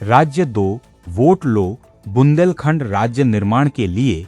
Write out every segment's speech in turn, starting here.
राज्य 2 वोट लो बुंदेलखंड राज्य निर्माण के लिए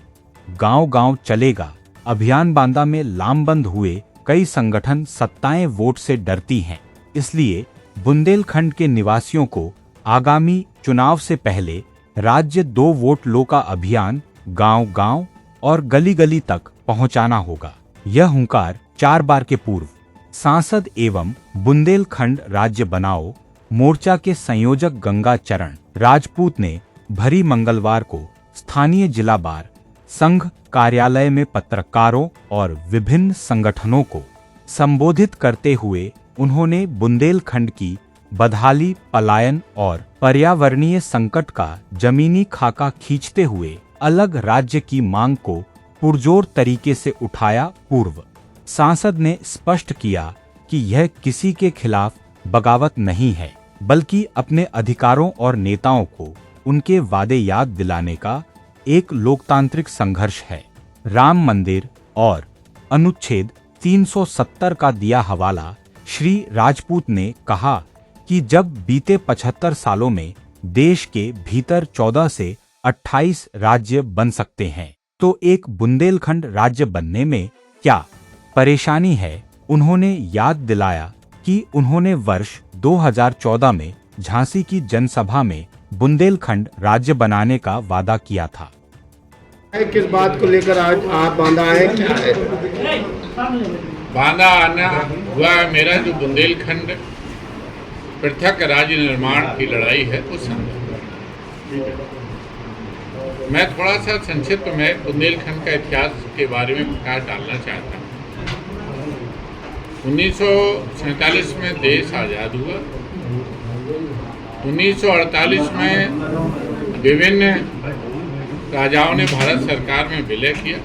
गांव-गांव चलेगा अभियान बांदा में लामबंद हुए कई संगठन सत्ताएं वोट से डरती हैं, इसलिए बुंदेलखंड के निवासियों को आगामी चुनाव से पहले राज्य 2 वोट लो का अभियान गांव-गांव और गली-गली तक पहुंचाना होगा। यह हुंकार 4 बार के पूर्व सांसद एवं बुंदेलखंड राज्य बनाओ मोर्चा के संयोजक गंगा चरण राजपूत ने भरी मंगलवार को स्थानीय जिला बार संघ कार्यालय में पत्रकारों और विभिन्न संगठनों को संबोधित करते हुए उन्होंने बुंदेलखंड की बदहाली, पलायन और पर्यावरणीय संकट का जमीनी खाका खींचते हुए अलग राज्य की मांग को पुरजोर तरीके से उठाया। पूर्व सांसद ने स्पष्ट किया कि यह किसी के खिलाफ बगावत नहीं है, बल्कि अपने अधिकारों और नेताओं को उनके वादे याद दिलाने का एक लोकतांत्रिक संघर्ष है। राम मंदिर और अनुच्छेद 370 का दिया हवाला। श्री राजपूत ने कहा कि जब बीते 75 सालों में देश के भीतर 14 से 28 राज्य बन सकते हैं, तो एक बुंदेलखंड राज्य बनने में क्या परेशानी है। उन्होंने याद दिलाया कि उन्होंने वर्ष 2014 में झांसी की जनसभा में बुंदेलखंड राज्य बनाने का वादा किया था। किस बात को लेकर आज आप बांदा आए, क्या है? बांदा आना हुआ मेरा जो बुंदेलखंड पृथक राज्य निर्माण की लड़ाई है उस संदर्भ। मैं थोड़ा सा संक्षिप्त में बुंदेलखंड का इतिहास के बारे में प्रकाश डालना चाहता हूँ। 1947 में देश आज़ाद हुआ। 1948 में विभिन्न राजाओं ने भारत सरकार में विलय किया।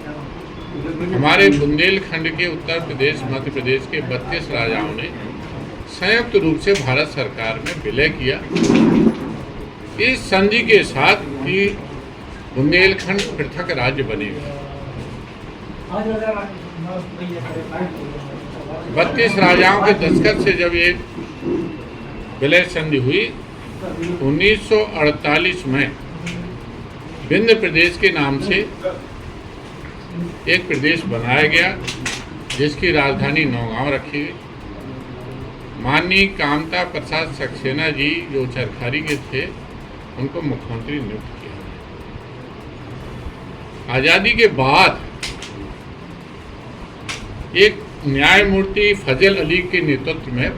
हमारे बुंदेलखंड के उत्तर प्रदेश, मध्य प्रदेश के 32 राजाओं ने संयुक्त रूप से भारत सरकार में विलय किया। इस संधि के साथ ही बुंदेलखंड पृथक राज्य बनेगा। 32 राजाओं के दस्तखत से जब ये विलय संधि हुई, 1948 में विंध्य प्रदेश के नाम से एक प्रदेश बनाया गया, जिसकी राजधानी नौगांव रखी गई। माननीय कामता प्रसाद सक्सेना जी जो चरखारी के थे, उनको मुख्यमंत्री नियुक्त किया। आज़ादी के बाद एक न्यायमूर्ति फजल अली के नेतृत्व में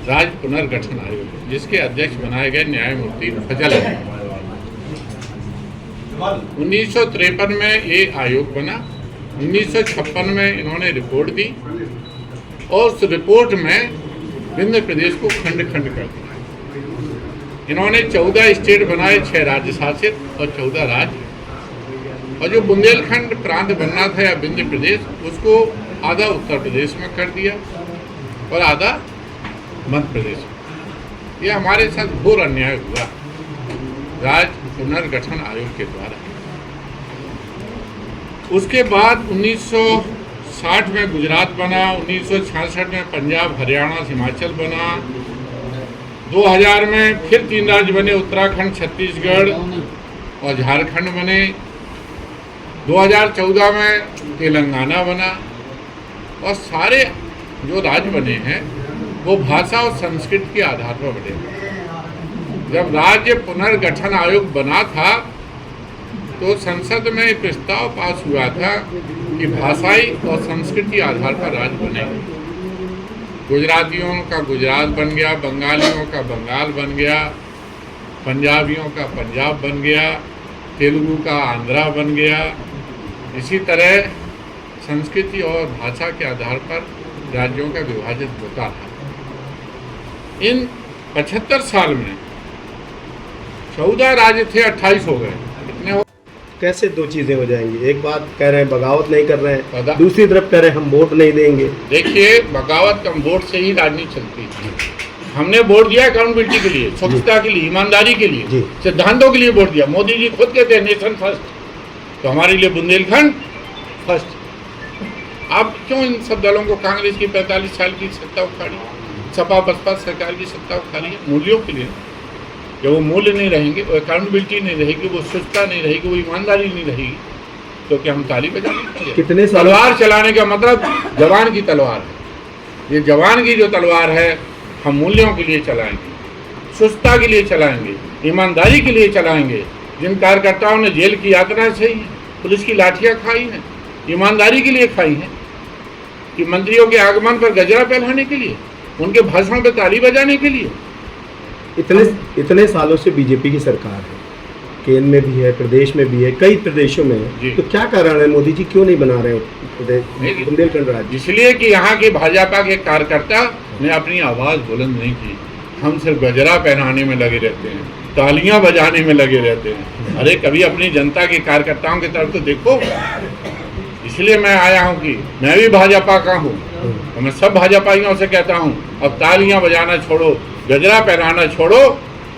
राज्य पुनर्गठन आयोग, जिसके अध्यक्ष बनाए गए न्यायमूर्ति फजल अली। 1953 में ये आयोग बना। 1956 में इन्होंने रिपोर्ट दी और उस रिपोर्ट में विंध्य प्रदेश को खंड खंड कर दिया। इन्होंने 14 स्टेट बनाए, 6 राज्य शासित और 14 राज्य। और जो बुंदेलखंड प्रांत बनना था या विंध्य प्रदेश, उसको आधा उत्तर प्रदेश में कर दिया और आधा मध्य प्रदेश में। यह हमारे साथ घोर अन्याय हुआ राज्य पुनर्गठन आयोग के द्वारा। उसके बाद 1960 में गुजरात बना, 1966 में पंजाब, हरियाणा, हिमाचल बना। 2000 में फिर 3 राज्य बने, उत्तराखंड, छत्तीसगढ़ और झारखंड बने। 2014 में तेलंगाना बना। और सारे जो राज्य बने हैं वो भाषा और संस्कृत के आधार पर बने। जब राज्य पुनर्गठन आयोग बना था तो संसद में एक प्रस्ताव पास हुआ था कि भाषाई और संस्कृति आधार पर राज्य बनेगा। गुजरातियों का गुजरात बन गया, बंगालियों का बंगाल बन गया, पंजाबियों का पंजाब बन गया, तेलुगु का आंध्रा बन गया। इसी तरह संस्कृति और भाषा के आधार पर राज्यों का विभाजन होता था। इन 75 साल में 14 राज्य थे, 28 हो गए। कितने हो? कैसे दो चीजें हो जाएंगी? एक बात कह रहे हैं बगावत नहीं कर रहे हैं, दूसरी तरफ कह रहे हैं हम वोट नहीं देंगे। देखिए, बगावत कम वोट से ही राजनीति चलती है। हमने वोट दिया अकाउंटेबिलिटी के लिए, स्वच्छता के लिए, ईमानदारी के लिए, सिद्धांतों के लिए वोट दिया। मोदी जी खुद कहते हैं नेशन फर्स्ट, तो हमारे लिए बुंदेलखंड फर्स्ट। अब क्यों इन सब दलों को कांग्रेस की 45 साल की सत्ता उखाड़ी? सपा बसपा सरकार की सत्ता उठा रही है मूल्यों के लिए। जब वो मूल्य नहीं रहेंगे, वो अकाउंटेबिलिटी नहीं रहेगी, वो शुद्धता नहीं रहेगी, वो ईमानदारी नहीं रहेगी, तो क्या हम ताली बजाने के लिए? कितने तलवार चलाने का मतलब जवान की तलवार है। ये जवान की जो तलवार है, हम मूल्यों के लिए चलाएंगे, शुद्धता के लिए चलाएंगे, ईमानदारी के लिए चलाएंगे। जिन कार्यकर्ताओं ने जेल की यात्रा सही है, पुलिस की लाठियाँ खाई हैं, ईमानदारी के लिए खाई हैं, कि मंत्रियों के आगमन पर गजरा फैलाने के लिए, उनके भाषण पर ताली बजाने के लिए। इतने सालों से बीजेपी की सरकार है, केंद्र में भी है, प्रदेश में भी है, कई प्रदेशों में है, तो क्या कारण है मोदी जी क्यों नहीं बना रहे बुंदेलखंड राज्य? इसलिए कि यहाँ के भाजपा के कार्यकर्ता ने अपनी आवाज़ बुलंद नहीं की। हम सिर्फ गजरा पहनाने में लगे रहते हैं, तालियां बजाने में लगे रहते हैं। अरे कभी अपनी जनता के कार्यकर्ताओं की तरफ तो देखो। इसलिए मैं आया हूँ कि मैं भी भाजपा का हूँ, तो मैं सब भाजपाइयों से कहता हूँ, अब तालियां बजाना छोड़ो, गजरा पहनाना छोड़ो,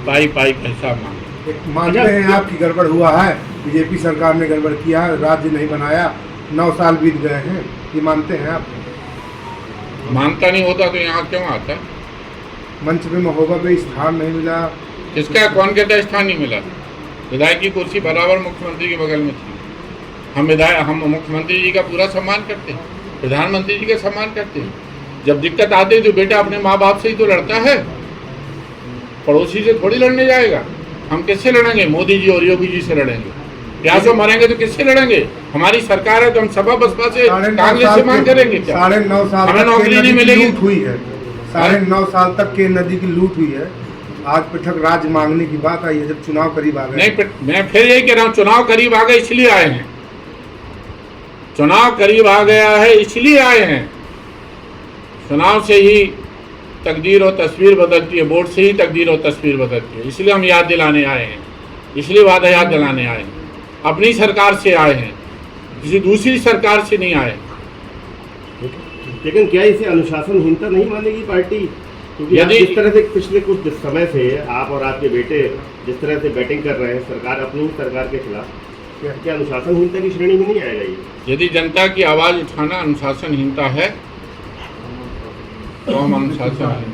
पाई पाई का हिसाब मांगो। मानते हैं आपकी गड़बड़ हुआ है, बीजेपी सरकार ने गड़बड़ किया है, राज्य नहीं बनाया, 9 साल बीत गए हैं, ये मानते हैं आप? मानता नहीं होता तो यहाँ क्यों आता? मंच पे महोबा पे स्थान नहीं मिला। किसका, कौन कहता स्थान नहीं मिला? विधायक की कुर्सी बराबर मुख्यमंत्री के बगल में थी। हम मुख्यमंत्री जी का पूरा सम्मान करते हैं, प्रधानमंत्री जी का सम्मान करते हैं। जब दिक्कत आती है तो बेटा अपने माँ बाप से ही तो लड़ता है, पड़ोसी से थोड़ी लड़ने जाएगा। हम किससे लड़ेंगे? मोदी जी और योगी जी से लड़ेंगे। प्यासों मरेंगे तो किससे लड़ेंगे? हमारी सरकार है तो हम सपा बसपा से, कांग्रेस से मांग करेंगे क्या? 9.5 साल हमें नौकरी नहीं मिलेगी। लूट हुई है, 9.5 साल तक के नदी की लूट हुई है। आज पृथक राज्य मांगने की बात आई है जब चुनाव करीब आ गए। नहीं, मैं फिर यही कह रहा हूँ, चुनाव करीब आ गए इसलिए आए हैं। चुनाव करीब आ गया है इसलिए आए हैं। चुनाव से ही तकदीर और तस्वीर बदलती है, वोट से ही तकदीर और तस्वीर बदलती है। इसलिए हम याद दिलाने आए हैं, इसलिए वादा याद दिलाने आए हैं। अपनी सरकार से आए हैं, किसी दूसरी सरकार से नहीं आए। लेकिन क्या इसे अनुशासनहीनता नहीं मानेगी पार्टी? क्योंकि यदि जिस तरह से पिछले कुछ समय से आप और आपके बेटे जिस तरह से बैटिंग कर रहे हैं सरकार, अपनी ही सरकार के खिलाफ, क्या अनुशासनहीनता की श्रेणी में नहीं आएगा ये? यदि जनता की आवाज़ उठाना अनुशासनहीनता है तो हम अनुशासन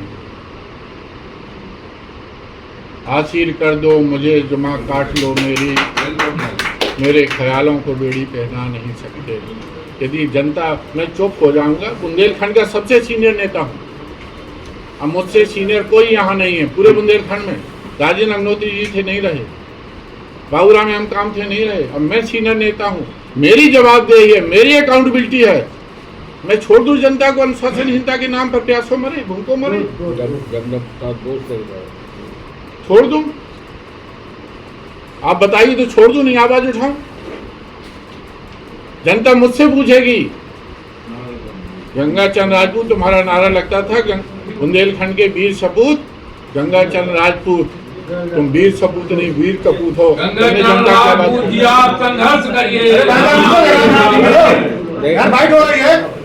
हासिल कर दो मुझे, जुमा काट लो मेरे ख्यालों को बेड़ी पहना नहीं सकते। यदि जनता, मैं चुप हो जाऊंगा। बुंदेलखंड का सबसे सीनियर नेता हूँ, अब मुझसे सीनियर कोई यहाँ नहीं है पूरे बुंदेलखंड में। राजेंद्र अग्नोत्री जी थे, नहीं रहे, बाबूराम हम काम थे, नहीं रहे। अब मैं सीनियर नेता हूँ, मेरी जवाबदेही है, मेरी अकाउंटेबिलिटी है। मैं छोड़ दूं जनता को अनुशासनहीनता के नाम पर? प्यासों मरे, भूखों मरे, छोड़ दूं? आप बताइए तो छोड़ दूं, नहीं आवाज उठाऊं? जनता मुझसे पूछेगी। गंगाचंद राजपूत तुम्हारा नारा लगता था, बुंदेलखंड के वीर सपूत गंगाचंद राजपूत। तुम वीर सपूत नहीं, वीर कपूत हो। आप संघर्ष करिए। फाइट हो रही है।